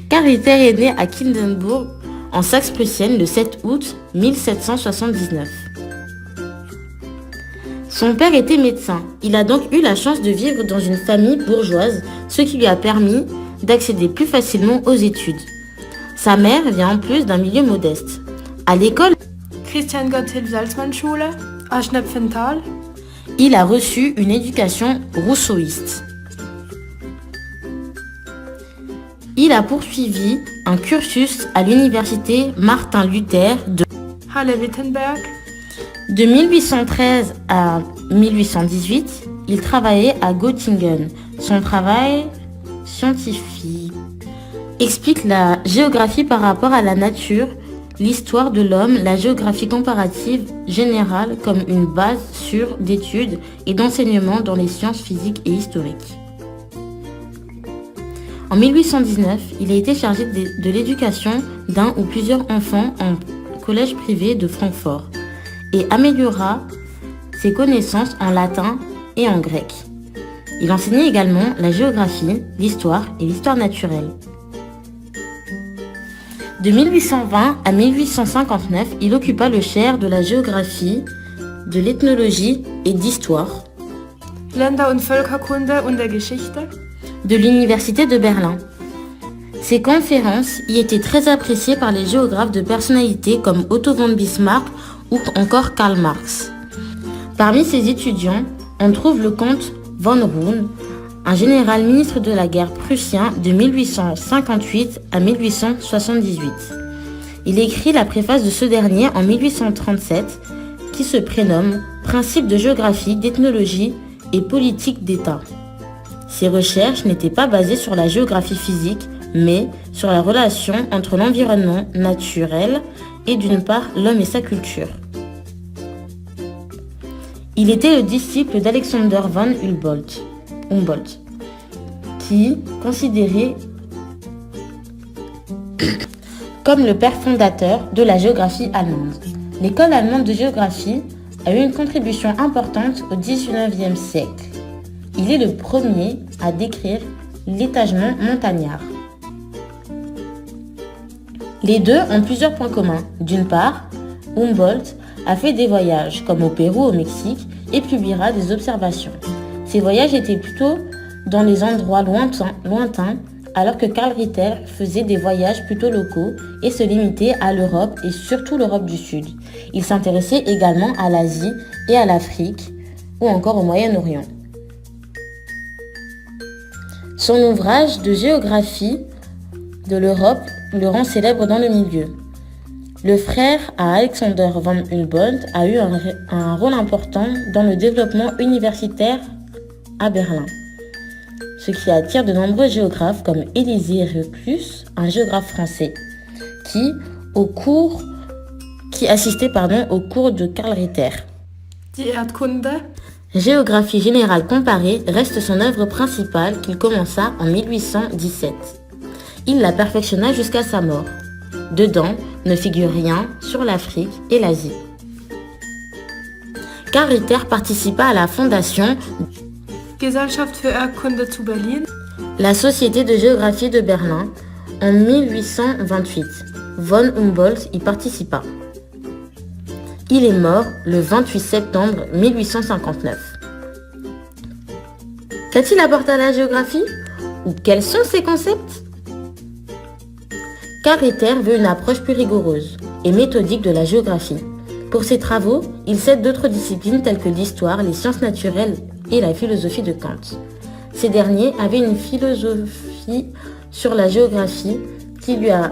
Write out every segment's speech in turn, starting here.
Karl Ritter est né à Kindenburg, en Saxe-Prussienne, le 7 août 1779. Son père était médecin. Il a donc eu la chance de vivre dans une famille bourgeoise, ce qui lui a permis d'accéder plus facilement aux études. Sa mère vient en plus d'un milieu modeste. À l'école, Christian Gotthelf Salzmann Schule à Schnepfenthal. Il a reçu une éducation rousseauiste. Il a poursuivi un cursus à l'université Martin Luther Halle-Wittenberg. De 1813 à 1818, il travaillait à Göttingen. Son travail scientifique explique la géographie par rapport à la nature, l'histoire de l'homme, la géographie comparative générale comme une base sûre d'études et d'enseignement dans les sciences physiques et historiques. En 1819, il a été chargé de l'éducation d'un ou plusieurs enfants en collège privé de Francfort et améliora ses connaissances en latin et en grec. Il enseignait également la géographie, l'histoire et l'histoire naturelle. De 1820 à 1859, il occupa le chaire de la géographie, de l'ethnologie et d'histoire Länder- und Völkerkunde und der Geschichte. de l'Université de Berlin. Ses conférences y étaient très appréciées par les géographes de personnalités comme Otto von Bismarck ou encore Karl Marx. Parmi ses étudiants, on trouve le comte von Roon, un général ministre de la guerre prussien de 1858 à 1878. Il écrit la préface de ce dernier en 1837 qui se prénomme Principes de géographie, d'ethnologie et politique d'État. Ses recherches n'étaient pas basées sur la géographie physique, mais sur la relation entre l'environnement naturel et d'une part l'homme et sa culture. Il était le disciple d'Alexander von Humboldt, qui considéré comme le père fondateur de la géographie allemande. L'école allemande de géographie a eu une contribution importante au XIXe siècle. Il est le premier à décrire l'étagement montagnard. Les deux ont plusieurs points communs. D'une part, Humboldt a fait des voyages, comme au Pérou, au Mexique, et publiera des observations. Ces voyages étaient plutôt dans les endroits lointains, alors que Karl Ritter faisait des voyages plutôt locaux et se limitait à l'Europe et surtout l'Europe du Sud. Il s'intéressait également à l'Asie et à l'Afrique, ou encore au Moyen-Orient. Son ouvrage de géographie de l'Europe le rend célèbre dans le milieu. Le frère à Alexander von Humboldt a eu un rôle important dans le développement universitaire à Berlin, ce qui attire de nombreux géographes comme Élisée Reclus, un géographe français, qui assistait au cours de Karl Ritter. Die Erdkunde. Géographie générale comparée reste son œuvre principale qu'il commença en 1817. Il la perfectionna jusqu'à sa mort. Dedans ne figure rien sur l'Afrique et l'Asie. Karl Ritter participa à la fondation Gesellschaft für Erdkunde zu Berlin. la Société de géographie de Berlin en 1828. Von Humboldt y participa. Il est mort le 28 septembre 1859. Qu'a-t-il apporté à la géographie? Ou quels sont ses concepts? Karl Ritter veut une approche plus rigoureuse et méthodique de la géographie. Pour ses travaux, il cède d'autres disciplines telles que l'histoire, les sciences naturelles et la philosophie de Kant. Ces derniers avaient une philosophie sur la géographie qui lui a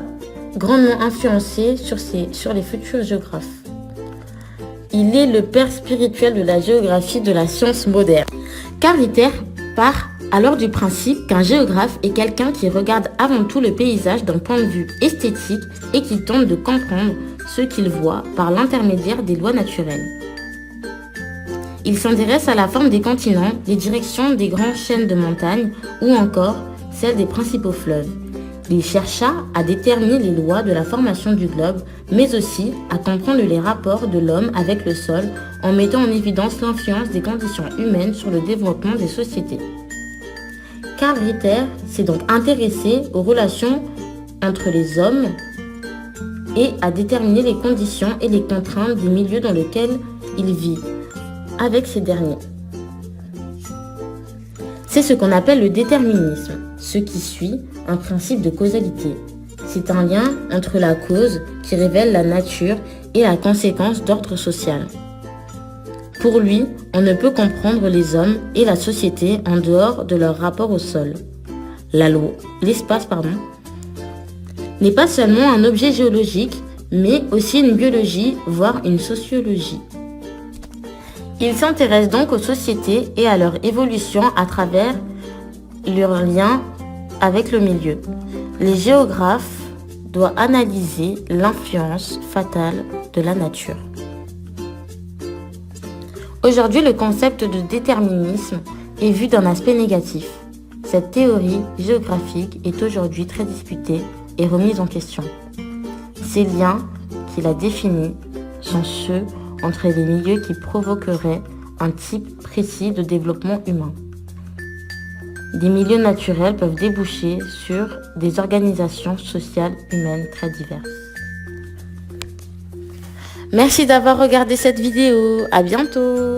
grandement influencé sur les futurs géographes. Il est le père spirituel de la géographie de la science moderne. Karl Ritter part alors du principe qu'un géographe est quelqu'un qui regarde avant tout le paysage d'un point de vue esthétique et qui tente de comprendre ce qu'il voit par l'intermédiaire des lois naturelles. Il s'intéresse à la forme des continents, les directions des grandes chaînes de montagnes ou encore celles des principaux fleuves. Il chercha à déterminer les lois de la formation du globe, mais aussi à comprendre les rapports de l'homme avec le sol en mettant en évidence l'influence des conditions humaines sur le développement des sociétés. Karl Ritter s'est donc intéressé aux relations entre les hommes et à déterminer les conditions et les contraintes des milieux dans lesquels il vit avec ces derniers. C'est ce qu'on appelle le déterminisme, ce qui suit un principe de causalité. C'est un lien entre la cause qui révèle la nature et la conséquence d'ordre social. Pour lui, on ne peut comprendre les hommes et la société en dehors de leur rapport au sol. L'espace n'est pas seulement un objet géologique, mais aussi une biologie, voire une sociologie. Il s'intéresse donc aux sociétés et à leur évolution à travers leur lien avec le milieu. Les géographes doivent analyser l'influence fatale de la nature. Aujourd'hui, le concept de déterminisme est vu d'un aspect négatif. Cette théorie géographique est aujourd'hui très discutée et remise en question. Ces liens qu'il a définis sont ceux entre les milieux qui provoqueraient un type précis de développement humain. Des milieux naturels peuvent déboucher sur des organisations sociales humaines très diverses. Merci d'avoir regardé cette vidéo. À bientôt.